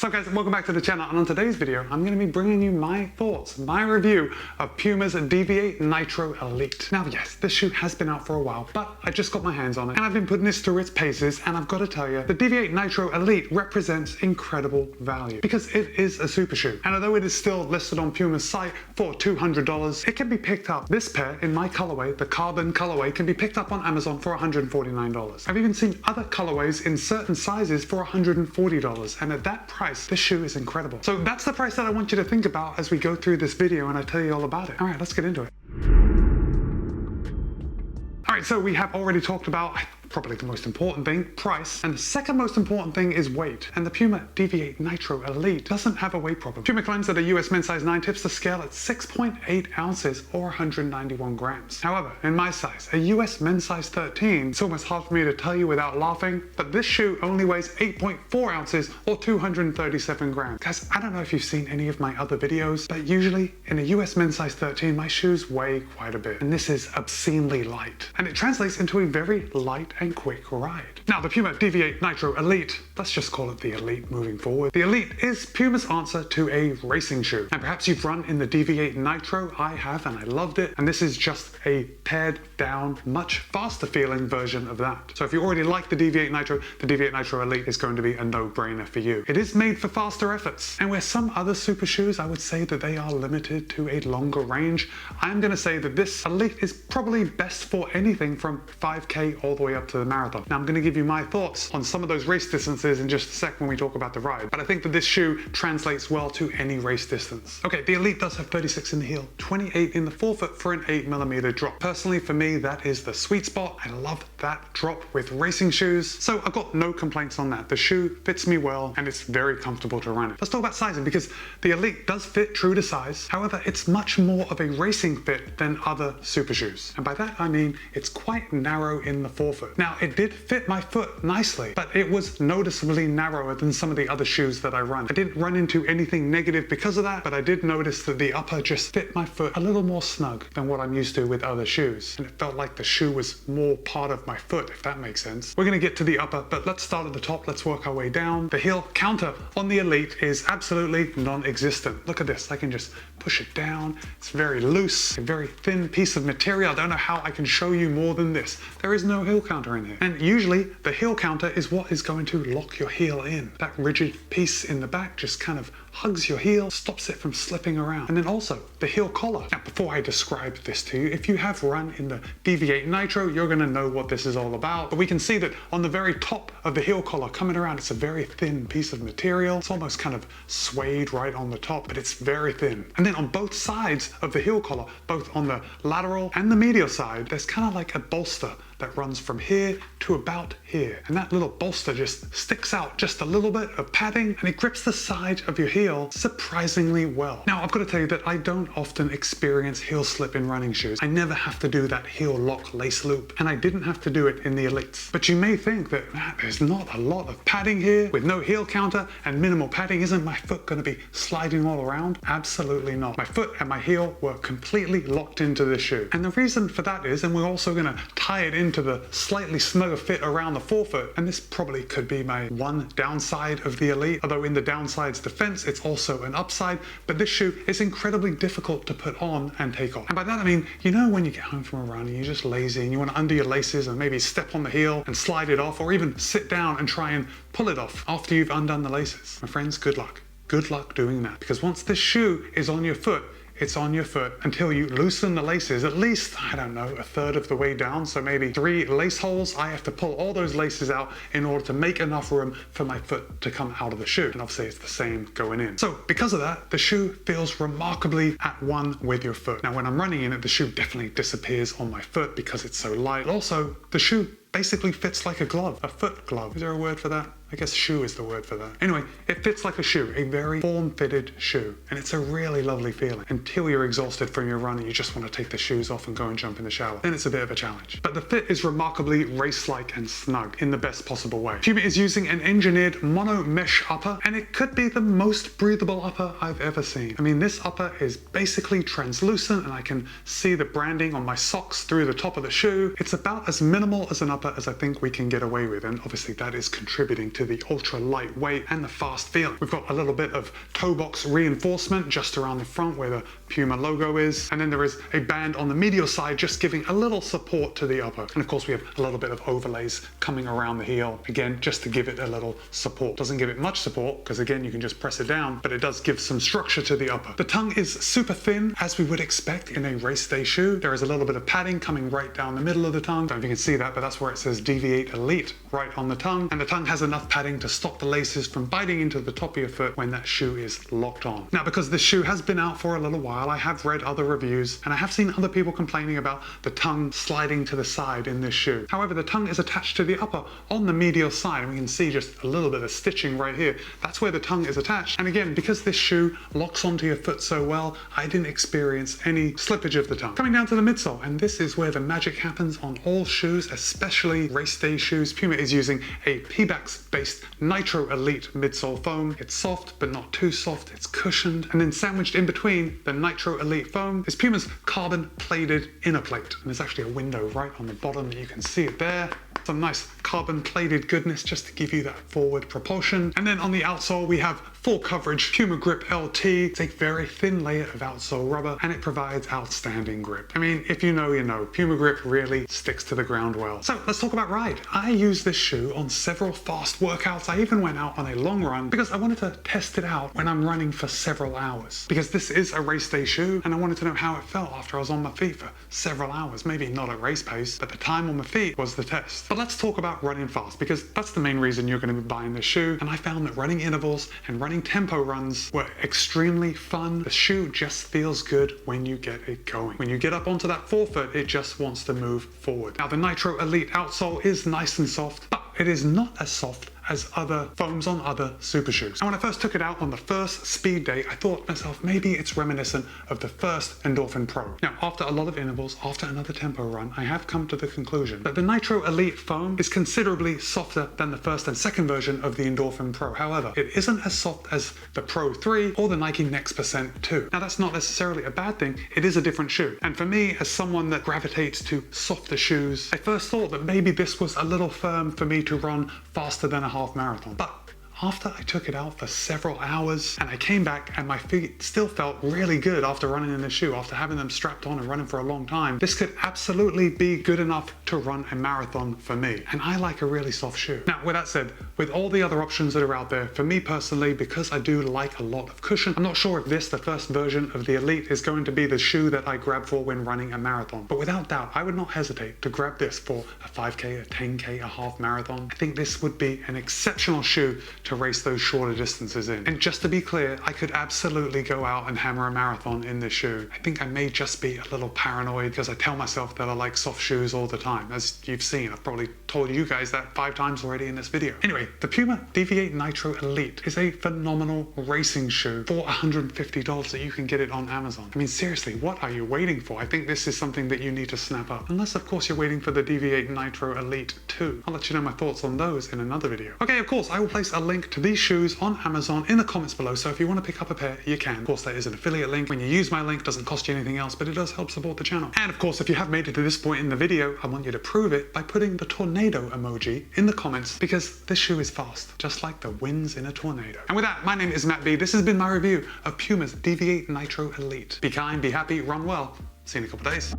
So guys, welcome back to the channel, and on today's video I'm going to be bringing you my thoughts, my review of Puma's Deviate Nitro Elite. Now yes, this shoe has been out for a while, but I just got my hands on it and I've been putting this through its paces, and I've got to tell you, the Deviate Nitro Elite represents incredible value because it is a super shoe, and although it is still listed on Puma's site for $200, it can be picked up. This pair in my colorway, the carbon colorway, can be picked up on Amazon for $149. I've even seen other colorways in certain sizes for $140, and at that price this shoe is incredible. So that's the price that I want you to think about as we go through this video and I tell you all about it. All right, let's get into it. All right, so we have already talked about probably the most important thing, price, and the second most important thing is weight. And the Puma Deviate Nitro Elite doesn't have a weight problem. Puma claims that a US men's size 9 tips the scale at 6.8 ounces or 191 grams. However, in my size, a US men's size 13, it's almost hard for me to tell you without laughing, but this shoe only weighs 8.4 ounces or 237 grams. Guys, I don't know if you've seen any of my other videos, but usually in a US men's size 13, my shoes weigh quite a bit, and this is obscenely light. And it translates into a very light and quick ride. Now the Puma Deviate Nitro Elite, let's just call it the Elite moving forward. The Elite is Puma's answer to a racing shoe. And perhaps you've run in the Deviate Nitro, I have, and I loved it. And this is just a pared down, much faster feeling version of that. So if you already like the Deviate Nitro Elite is going to be a no-brainer for you. It is made for faster efforts. And where some other super shoes, I would say that they are limited to a longer range, I'm gonna say that this Elite is probably best for anything from 5K all the way up to the marathon. Now I'm going to give you my thoughts on some of those race distances in just a sec when we talk about the ride, but I think that this shoe translates well to any race distance. Okay, the Elite does have 36 in the heel, 28 in the forefoot for an 8mm drop. Personally for me, that is the sweet spot. I love that drop with racing shoes, so I've got no complaints on that. The shoe fits me well and it's very comfortable to run it. Let's talk about sizing, because the Elite does fit true to size. However, it's much more of a racing fit than other super shoes, and by that I mean it's quite narrow in the forefoot. Now, it did fit my foot nicely, but it was noticeably narrower than some of the other shoes that I run. I didn't run into anything negative because of that, but I did notice that the upper just fit my foot a little more snug than what I'm used to with other shoes. And it felt like the shoe was more part of my foot, if that makes sense. We're gonna get to the upper, but let's start at the top. Let's work our way down. The heel counter on the Elite is absolutely non-existent. Look at this, I can just push it down. It's very loose, a very thin piece of material. I don't know how I can show you more than this. There is no heel counter in here. And usually the heel counter is what is going to lock your heel in. That rigid piece in the back just kind of hugs your heel, stops it from slipping around. And then also the heel collar. Now before I describe this to you, if you have run in the Deviate Nitro, you're gonna know what this is all about. But we can see that on the very top of the heel collar coming around, it's a very thin piece of material. It's almost kind of suede right on the top, but it's very thin. And then on both sides of the heel collar, both on the lateral and the medial side, there's kind of like a bolster that runs from here to about here. And that little bolster just sticks out just a little bit of padding, and it grips the side of your heel surprisingly well. Now, I've got to tell you that I don't often experience heel slip in running shoes. I never have to do that heel lock lace loop, and I didn't have to do it in the Elites. But you may think that there's not a lot of padding here with no heel counter and minimal padding. Isn't my foot going to be sliding all around? Absolutely not. My foot and my heel were completely locked into this shoe. And the reason for that is, and we're also going to tie it into the slightly snugger fit around the forefoot, and this probably could be my one downside of the Elite, although in the downside's defense it's also an upside, but this shoe is incredibly difficult to put on and take off. And by that I mean, you know, when you get home from a run and you're just lazy and you want to undo your laces and maybe step on the heel and slide it off, or even sit down and try and pull it off after you've undone the laces. My friends, good luck. Good luck doing that, because once this shoe is on your foot, it's on your foot until you loosen the laces at least, I don't know, a third of the way down. So maybe 3 lace holes. I have to pull all those laces out in order to make enough room for my foot to come out of the shoe. And obviously it's the same going in. So because of that, the shoe feels remarkably at one with your foot. Now when I'm running in it, the shoe definitely disappears on my foot because it's so light. Also, the shoe basically fits like a glove, a foot glove. Is there a word for that? I guess shoe is the word for that. Anyway, it fits like a shoe, a very form-fitted shoe. And it's a really lovely feeling until you're exhausted from your run and you just want to take the shoes off and go and jump in the shower. Then it's a bit of a challenge. But the fit is remarkably race-like and snug in the best possible way. Puma is using an engineered mono mesh upper, and it could be the most breathable upper I've ever seen. I mean, this upper is basically translucent and I can see the branding on my socks through the top of the shoe. It's about as minimal as an upper upper as I think we can get away with, and obviously that is contributing to the ultra lightweight and the fast feeling. We've got a little bit of toe box reinforcement just around the front where the Puma logo is, and then there is a band on the medial side just giving a little support to the upper. And of course we have a little bit of overlays coming around the heel, again just to give it a little support. Doesn't give it much support because again you can just press it down, but it does give some structure to the upper. The tongue is super thin as we would expect in a race day shoe. There is a little bit of padding coming right down the middle of the tongue. Don't know if you can see that, but that's where it says Deviate Elite right on the tongue, and the tongue has enough padding to stop the laces from biting into the top of your foot when that shoe is locked on. Now, because this shoe has been out for a little while, I have read other reviews and I have seen other people complaining about the tongue sliding to the side in this shoe. However, the tongue is attached to the upper on the medial side, and we can see just a little bit of stitching right here. That's where the tongue is attached. And again, because this shoe locks onto your foot so well, I didn't experience any slippage of the tongue. Coming down to the midsole, and this is where the magic happens on all shoes, especially race day shoes. Puma is using a Pebax based Nitro Elite midsole foam. It's soft, but not too soft. It's cushioned. And then sandwiched in between the Nitro Elite foam is Puma's carbon plated inner plate. And there's actually a window right on the bottom that you can see it there. Some nice carbon plated goodness just to give you that forward propulsion. And then on the outsole, we have full coverage Puma Grip LT. It's a very thin layer of outsole rubber and it provides outstanding grip. I mean, if you know, you know. Puma Grip really sticks to the ground well. So let's talk about ride. I use this shoe on several fast workouts. I even went out on a long run because I wanted to test it out when I'm running for several hours. Because this is a race day shoe and I wanted to know how it felt after I was on my feet for several hours. Maybe not at race pace, but the time on my feet was the test. But let's talk about running fast because that's the main reason you're going to be buying this shoe. And I found that running intervals and running tempo runs were extremely fun. The shoe just feels good when you get it going. When you get up onto that forefoot, it just wants to move forward. Now the Nitro Elite outsole is nice and soft, but it is not as soft as other foams on other super shoes. And when I first took it out on the first speed day, I thought to myself, maybe it's reminiscent of the first Endorphin Pro. Now, after a lot of intervals, after another tempo run, I have come to the conclusion that the Nitro Elite foam is considerably softer than the first and second version of the Endorphin Pro. However, it isn't as soft as the Pro 3 or the Nike Next Percent 2. Now, that's not necessarily a bad thing. It is a different shoe. And for me, as someone that gravitates to softer shoes, I first thought that maybe this was a little firm for me to run faster than a half marathon. But after I took it out for several hours and I came back and my feet still felt really good after running in the shoe, after having them strapped on and running for a long time, this could absolutely be good enough to run a marathon for me. And I like a really soft shoe. Now, with that said, with all the other options that are out there, for me personally, because I do like a lot of cushion, I'm not sure if this, the first version of the Elite, is going to be the shoe that I grab for when running a marathon. But without doubt, I would not hesitate to grab this for a 5K, a 10K, a half marathon. I think this would be an exceptional shoe to race those shorter distances in. And just to be clear, I could absolutely go out and hammer a marathon in this shoe. I think I may just be a little paranoid because I tell myself that I like soft shoes all the time. As you've seen, I've probably told you guys that 5 times already in this video. Anyway, the Puma Deviate Nitro Elite is a phenomenal racing shoe for $150 that you can get it on Amazon. I mean, seriously, what are you waiting for? I think this is something that you need to snap up. Unless, of course, you're waiting for the Deviate Nitro Elite 2. I'll let you know my thoughts on those in another video. Okay, of course, I will place a link to these shoes on Amazon in the comments below, so if you want to pick up a pair, you can. Of course, there is an affiliate link. When you use my link, it doesn't cost you anything else, but it does help support the channel. And of course, if you have made it to this point in the video, I want you to prove it by putting the tornado emoji in the comments, because this shoe is fast, just like the winds in a tornado. And with that, my name is Matt B. This has been my review of Puma's Deviate Nitro Elite. Be kind, be happy, run well. See you in a couple days.